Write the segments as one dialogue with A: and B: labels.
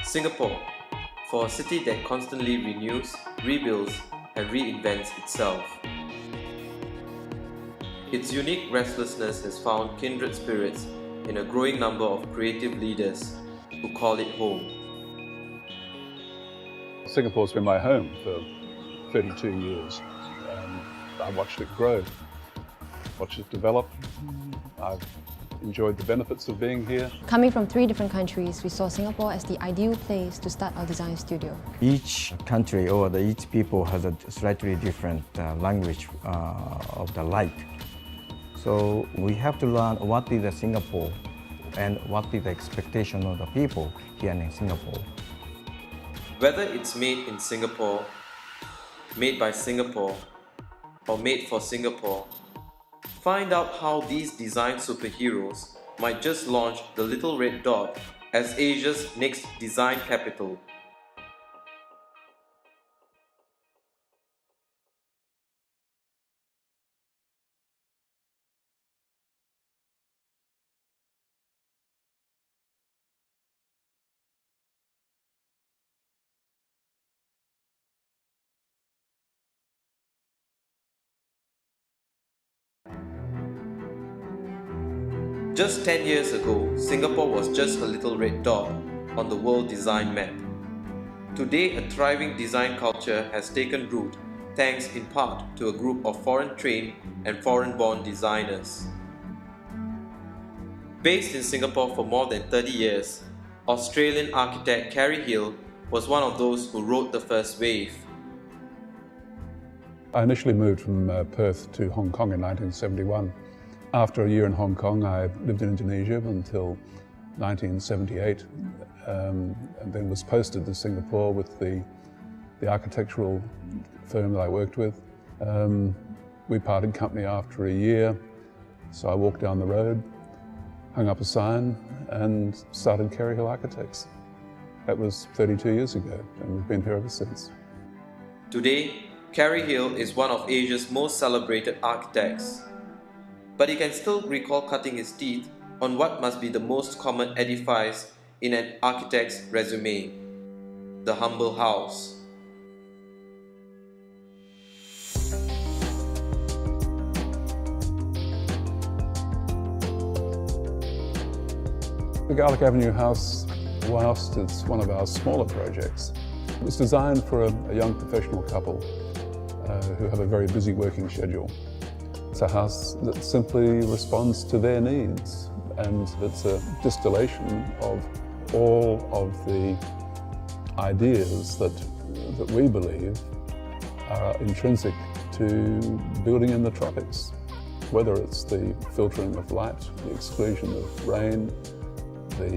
A: Singapore, for a city that constantly renews, rebuilds, and reinvents itself. Its unique restlessness has found kindred spirits in a growing number of creative leaders who call it home.
B: Singapore's been my home for 32 years. I watched it grow, watched it develop. I've enjoyed the benefits of being here.
C: Coming from 3 different countries, we saw Singapore as the ideal place to start our design studio.
D: Each country or each people has a slightly different language of the light. So we have to learn what is the Singapore and what is the expectation of the people here in Singapore.
A: Whether it's made in Singapore, made by Singapore, or made for Singapore, find out how these design superheroes might just launch the little red dot as Asia's next design capital. Just 10 years ago, Singapore was just a little red dot on the world design map. Today, a thriving design culture has taken root thanks in part to a group of foreign-trained and foreign-born designers. Based in Singapore for more than 30 years, Australian architect Carrie Hill was one of those who rode the first wave.
B: I initially moved from Perth to Hong Kong in 1971. After a year in Hong Kong, I lived in Indonesia until 1978, and then was posted to Singapore with the architectural firm that I worked with. We parted company after a year, so I walked down the road, hung up a sign, and started Carrie Hill Architects. That was 32 years ago, and we've been here ever since.
A: Today, Carrie Hill is one of Asia's most celebrated architects. But he can still recall cutting his teeth on what must be the most common edifice in an architect's resume: the humble house.
B: The Garlic Avenue house, whilst it's one of our smaller projects, it was designed for a young professional couple who have a very busy working schedule. It's a house that simply responds to their needs, and it's a distillation of all of the ideas that we believe are intrinsic to building in the tropics. Whether it's the filtering of light, the exclusion of rain, the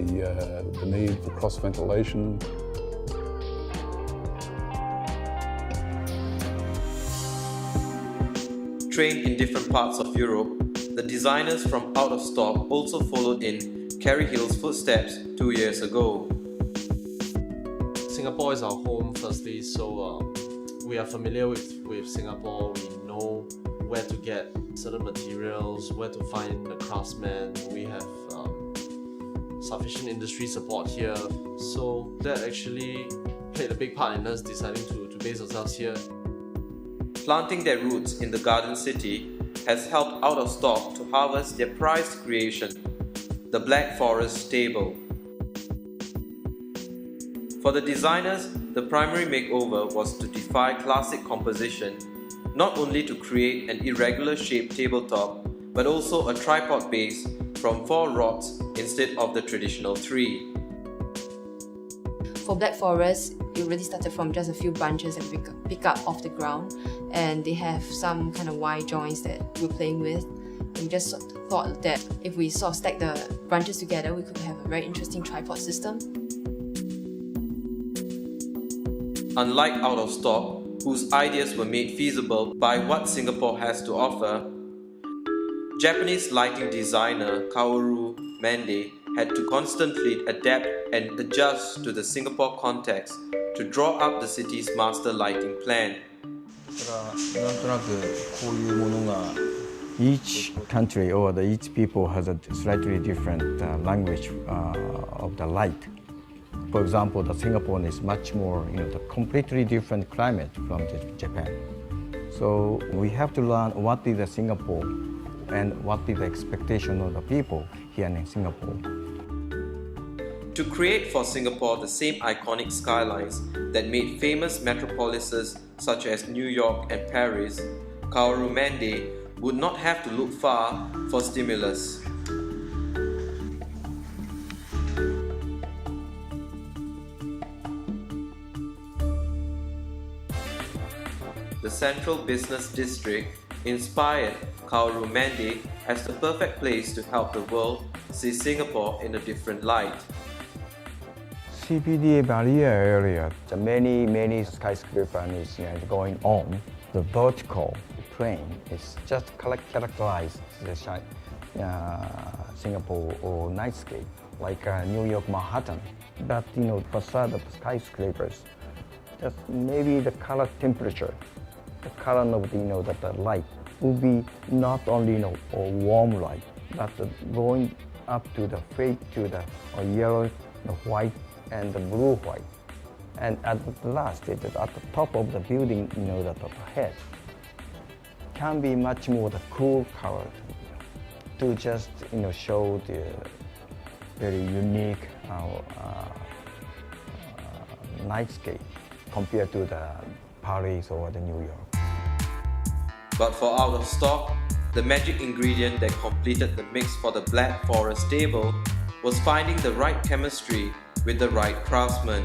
B: need for cross-ventilation.
A: Trained in different parts of Europe, the designers from Out of Stock also followed in Carrie Hill's footsteps 2 years ago.
E: Singapore is our home firstly, so we are familiar with Singapore. We know where to get certain materials, where to find the craftsmen. We have sufficient industry support here, so that actually played a big part in us deciding to base ourselves here.
A: Planting their roots in the Garden City has helped Out of Stock to harvest their prized creation, the Black Forest table. For the designers, the primary makeover was to defy classic composition, not only to create an irregular shaped tabletop, but also a tripod base from 4 rods instead of the traditional 3.
C: For Black Forest, it really started from just a few branches that we pick up off the ground, and they have some kind of Y joints that we're playing with. And we just thought that if we sort of stack the branches together, we could have a very interesting tripod system.
A: Unlike Out of Stock, whose ideas were made feasible by what Singapore has to offer, Japanese lighting designer Kaoru Mande had to constantly adapt and adjust to the Singapore context to draw up the city's master lighting plan.
D: Each country or each people has a slightly different language of the light. For example, the Singapore is much more, the completely different climate from Japan. So we have to learn what is the Singapore and what is the expectation of the people here in Singapore.
A: To create for Singapore the same iconic skylines that made famous metropolises such as New York and Paris, Kaoru Mende would not have to look far for stimulus. The Central Business District inspired Kaoru Mende as the perfect place to help the world see Singapore in a different light.
D: CBD barrier area, the many skyscrapers is going on. The vertical plane is just characterized the Singapore or nightscape, like New York, Manhattan. But facade of skyscrapers, just maybe the color temperature, the color of the light will be not only a warm light, but going up to the fade to the yellow, the white, and the blue-white. And at last, at the top of the building, the head can be much more the cool color to just show the very unique nightscape compared to the Paris or the New York.
A: But for out of stock, the magic ingredient that completed the mix for the Black Forest table was finding the right chemistry with the right craftsman.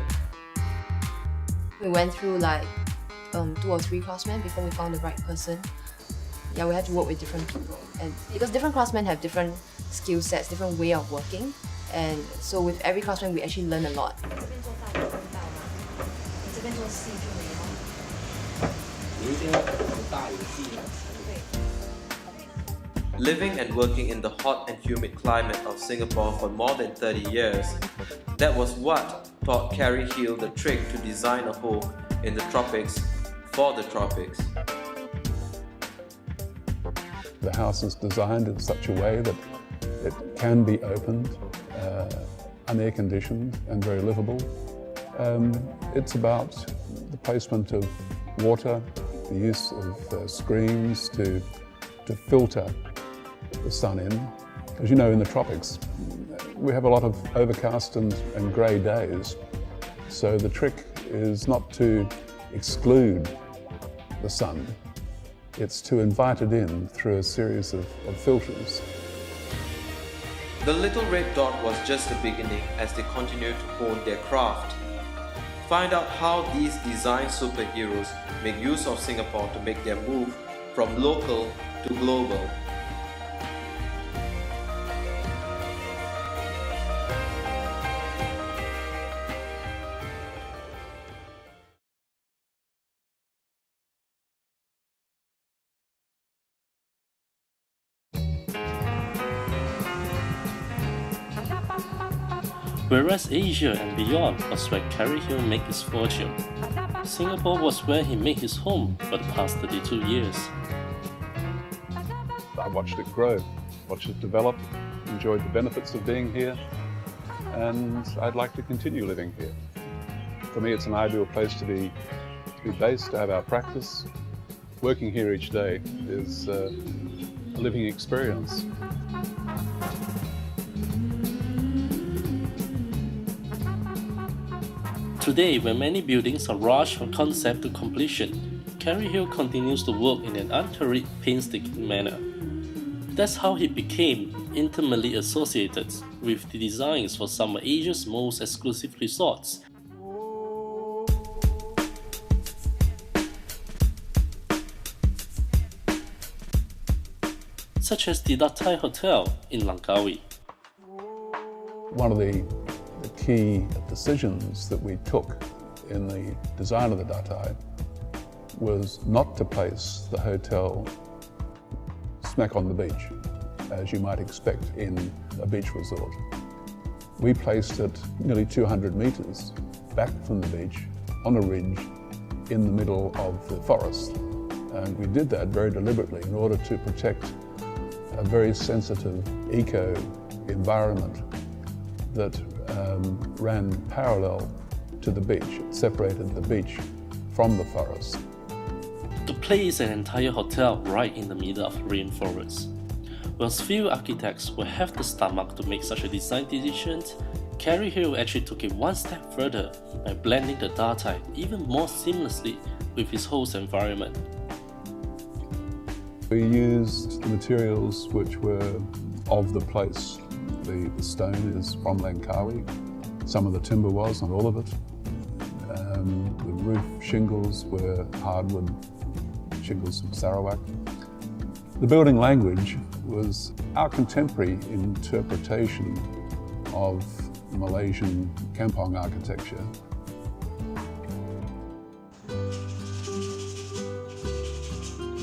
C: We went through like 2 or 3 craftsmen before we found the right person. Yeah, we had to work with different people, and because different craftsmen have different skill sets, different way of working, and so with every craftsman we actually learn a lot.
A: Living and working in the hot and humid climate of Singapore for more than 30 years, that was what taught Carrie Hill the trick to design a home in the tropics for the tropics.
B: The house is designed in such a way that it can be opened, unair conditioned and very livable. It's about the placement of water, the use of screens to filter the sun in. As you know, in the tropics, we have a lot of overcast and grey days. So the trick is not to exclude the sun, it's to invite it in through a series of filters.
A: The little red dot was just the beginning as they continued to hone their craft. Find out how these design superheroes make use of Singapore to make their move from local to global.
F: Whereas Asia and beyond was where Carrie Hill made his fortune, Singapore was where he made his home for the past 32 years.
B: I watched it grow, watched it develop, enjoyed the benefits of being here, and I'd like to continue living here. For me, it's an ideal place to be based, to have our practice. Working here each day is a living experience.
F: Today, when many buildings are rushed from concept to completion, Carrie Hill continues to work in an unhurried, painstaking manner. That's how he became intimately associated with the designs for some of Asia's most exclusive resorts, such as the Datai Hotel in Langkawi.
B: One of the key decisions that we took in the design of the Datai was not to place the hotel smack on the beach, as you might expect in a beach resort. We placed it nearly 200 metres back from the beach on a ridge in the middle of the forest. And we did that very deliberately in order to protect a very sensitive eco-environment that ran parallel to the beach. It separated the beach from the forest.
F: To place an entire hotel right in the middle of rainforest. Whilst few architects will have the stomach to make such a design decision, Carey Hill actually took it one step further by blending the data even more seamlessly with his host environment.
B: We used materials which were of the place. The stone is from Langkawi. Some of the timber was, not all of it. The roof shingles were hardwood shingles from Sarawak. The building language was our contemporary interpretation of Malaysian kampong architecture.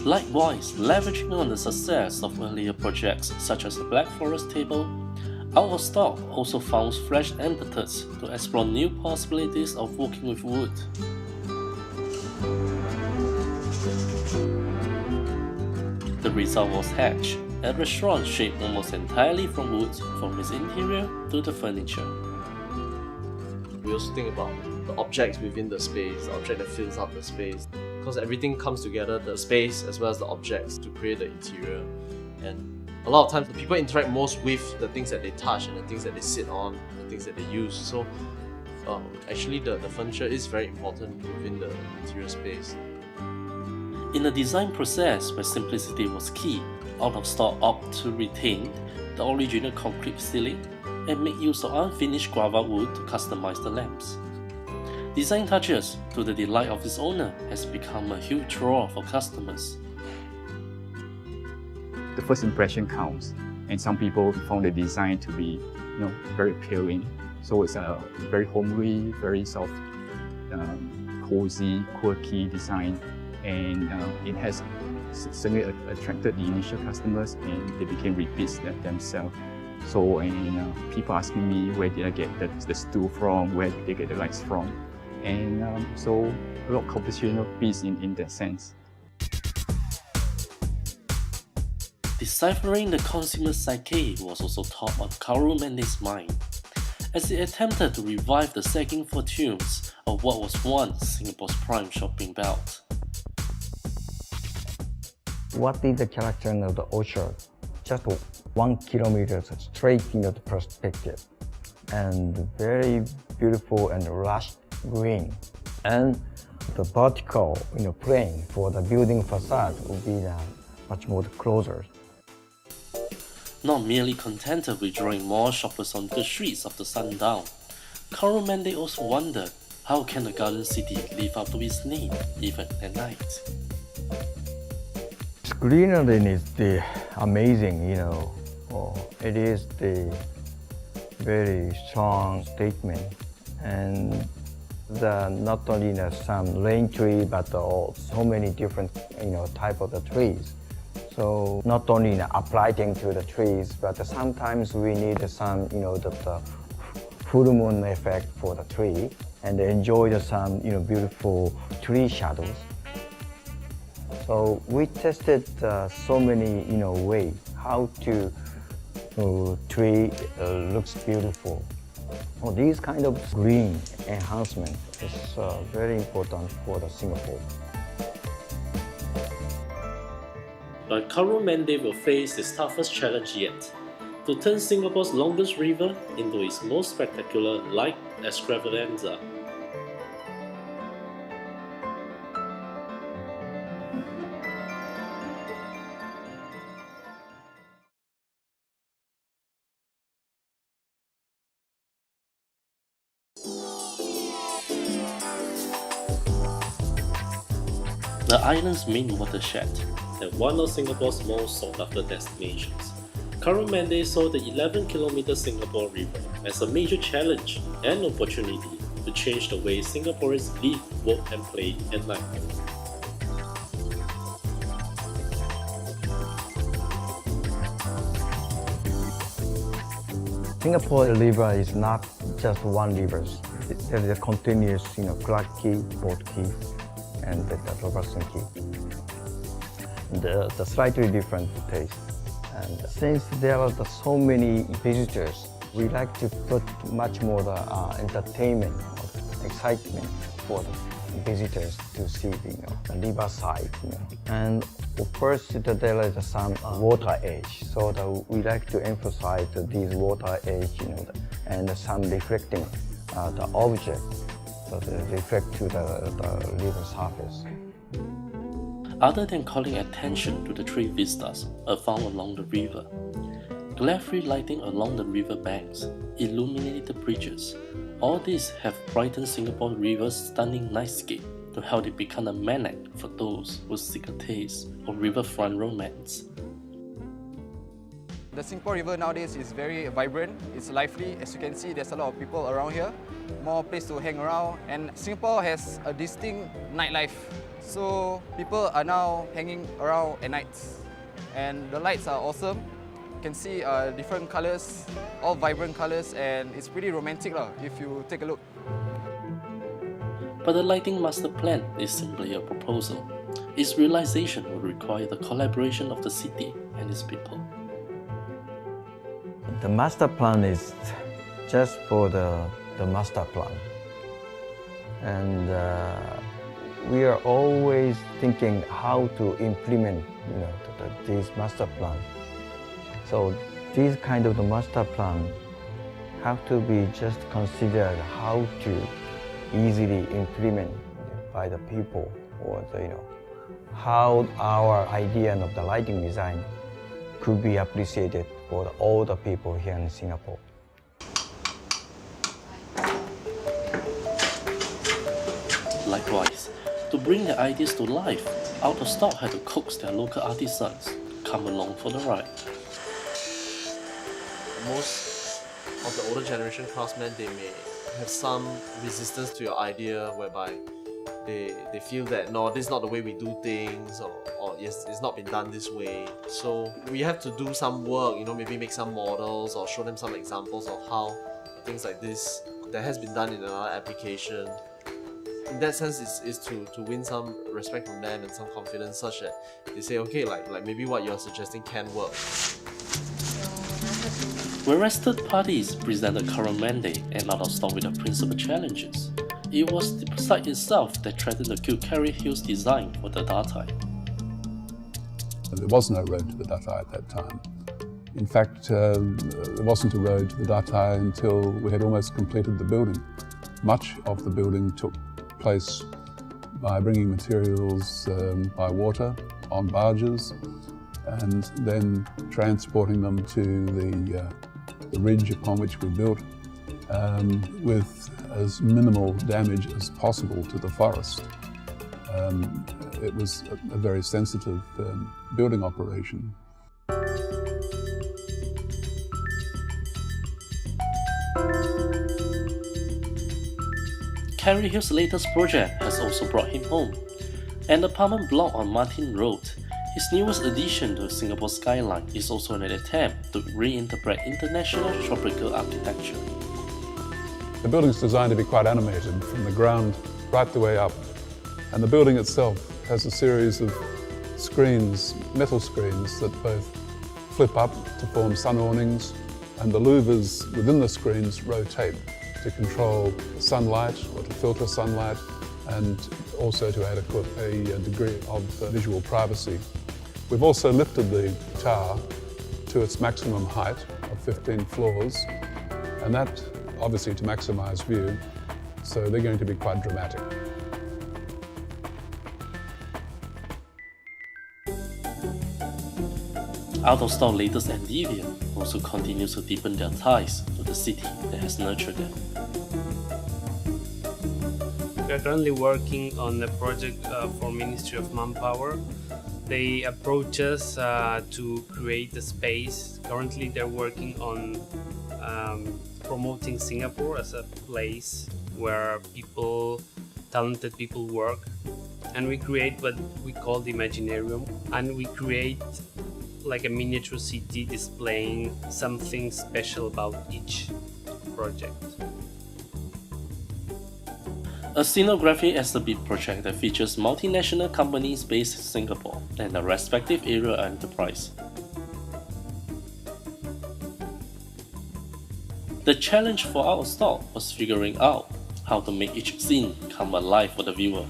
F: Likewise, leveraging on the success of earlier projects such as the Black Forest table, Out of Stock also found fresh impetus to explore new possibilities of working with wood. The result was Hatch, a restaurant shaped almost entirely from wood, from its interior to the furniture.
E: We also think about the objects within the space, the object that fills up the space, because everything comes together, the space as well as the objects, to create the interior. And a lot of times the people interact most with the things that they touch and the things that they sit on, the things that they use. So actually the furniture is very important within the interior space.
F: In the design process where simplicity was key, Out of Stock opted to retain the original concrete ceiling and make use of unfinished guava wood to customize the lamps. Design touches, to the delight of its owner, has become a huge draw for customers.
G: The first impression counts, and some people found the design to be, very appealing. So it's a very homely, very soft, cozy, quirky design, and it has certainly attracted the initial customers, and they became repeats themselves. So, people asking me where did I get the stool from, where did they get the lights from, and so a lot of conversational piece in that sense.
F: Deciphering the consumer psyche was also top on Kauru Mende's mind, as he attempted to revive the sagging fortunes of what was once Singapore's prime shopping belt.
D: What is the character of the orchard? Just 1 kilometer straight into the perspective, and very beautiful and lush green. And the vertical plane for the building facade will be much more closer.
F: Not merely contented with drawing more shoppers onto the streets after sundown, Kauru Mende also wondered how can a garden city live up to its name even at night.
D: Greenery is the amazing, it is the very strong statement, and not only some rain tree but so many different type of the trees. So not only apply things to the trees, but sometimes we need some the full moon effect for the tree and enjoy some beautiful tree shadows. So we tested so many ways how to tree looks beautiful. This kind of green enhancement is very important for the Singapore.
F: But Kauru Mende will face his toughest challenge yet, to turn Singapore's longest river into its most spectacular light extravaganza. The island's main watershed, and one of Singapore's most sought-after destinations, Kauru Mende saw the 11-kilometer Singapore River as a major challenge and opportunity to change the way Singaporeans live, work and play at night.
D: Singapore River is not just one river. There is a continuous, Clarke Quay, Port Quay, and the Robertson Quay. The slightly different taste. And since there are so many visitors We like to put much more the entertainment, excitement for the visitors to see the riverside. And of course, there is some water edge. So we like to emphasize these water edge, and some reflecting the object, so they reflect to the river surface.
F: Other than calling attention to the tree vistas found along the river, glare-free lighting along the river banks, illuminated bridges, all these have brightened Singapore River's stunning nightscape to help it become a magnet for those who seek a taste of riverfront romance.
H: The Singapore River nowadays is very vibrant, it's lively. As you can see, there's a lot of people around here, more place to hang around, and Singapore has a distinct nightlife. So people are now hanging around at night, and the lights are awesome. You can see different colors, all vibrant colors, and it's pretty romantic if you take a look.
F: But the lighting master plan is simply a proposal. Its realization will require the collaboration of the city and its people.
D: The master plan is just for the master plan. And we are always thinking how to implement this master plan. So this kind of the master plan have to be just considered how to easily implement by the people, or how our idea of the lighting design could be appreciated for all the people here in Singapore.
F: Likewise, to bring their ideas to life, Out of Stock had to coax their local artisans to come along for the ride.
E: Most of the older generation craftsmen, they may have some resistance to your idea, whereby they feel that no, this is not the way we do things, or yes, it's not been done this way. So we have to do some work, maybe make some models or show them some examples of how things like this that has been done in another application. In that sense, is to win some respect from them and some confidence, such that they say, okay, like maybe what you're suggesting can work.
F: Whereas third parties present the current mandate and Out of Stock with the principal challenges, it was the site itself that threatened to kill Carey Hill's design for the Datai.
B: There was no road to the Datai at that time. In fact, there wasn't a road to the Datai until we had almost completed the building. Much of the building took place by bringing materials by water on barges and then transporting them to the ridge upon which we built with as minimal damage as possible to the forest. It was a very sensitive building operation.
F: Carey Hill's latest project has also brought him home. An apartment block on Martin Road, his newest addition to Singapore's skyline is also an attempt to reinterpret international tropical architecture.
B: The building is designed to be quite animated from the ground right the way up. And the building itself has a series of screens, metal screens, that both flip up to form sun awnings, and the louvers within the screens rotate to control sunlight or to filter sunlight, and also to adequate a degree of visual privacy. We've also lifted the tower to its maximum height of 15 floors, and that obviously to maximise view, so they're going to be quite dramatic.
F: Out of Stock latest endeavour also continues to deepen their ties to the city that has nurtured them.
I: We are currently working on a project for Ministry of Manpower. They approach us to create a space. Currently they're working on promoting Singapore as a place where talented people work. And we create what we call the Imaginarium. And we create like a miniature city displaying something special about each project.
F: A scenography exhibit project that features multinational companies based in Singapore and their respective area of enterprise. The challenge for our stall was figuring out how to make each scene come alive for the viewer.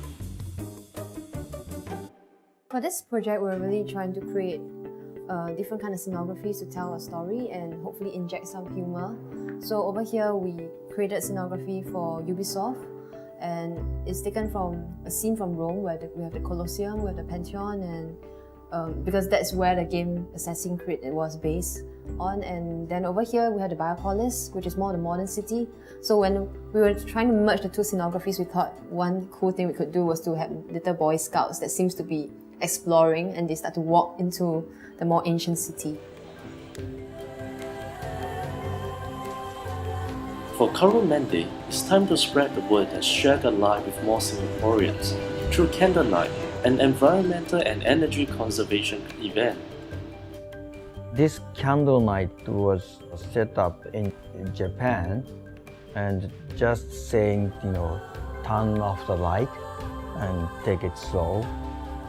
C: For this project, we're really trying to create different kind of scenographies to tell a story and hopefully inject some humor. So over here, we created scenography for Ubisoft, and it's taken from a scene from Rome where we have the Colosseum, we have the Pantheon, and because that's where the game Assassin's Creed was based on. And then over here we have the Biopolis, which is more the modern city. So when we were trying to merge the two scenographies, we thought one cool thing we could do was to have little Boy Scouts that seems to be exploring, and they start to walk into the more ancient city.
F: For Carol Mende, it's time to spread the word and share the light with more Singaporeans through Candle Night, an environmental and energy conservation event.
D: This candle night was set up in Japan, and just saying, turn off the light and take it slow,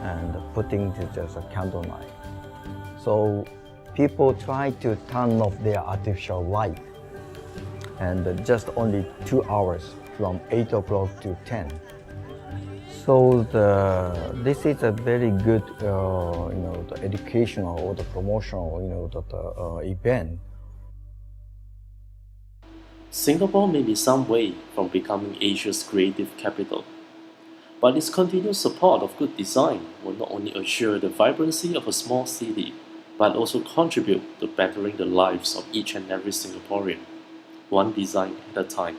D: and putting it as a candle night. So people try to turn off their artificial light, and just only 2 hours from 8 o'clock to 10. So this is a very good, the educational or the promotional, event.
F: Singapore may be some way from becoming Asia's creative capital, but its continued support of good design will not only assure the vibrancy of a small city, but also contribute to bettering the lives of each and every Singaporean, one design at a time.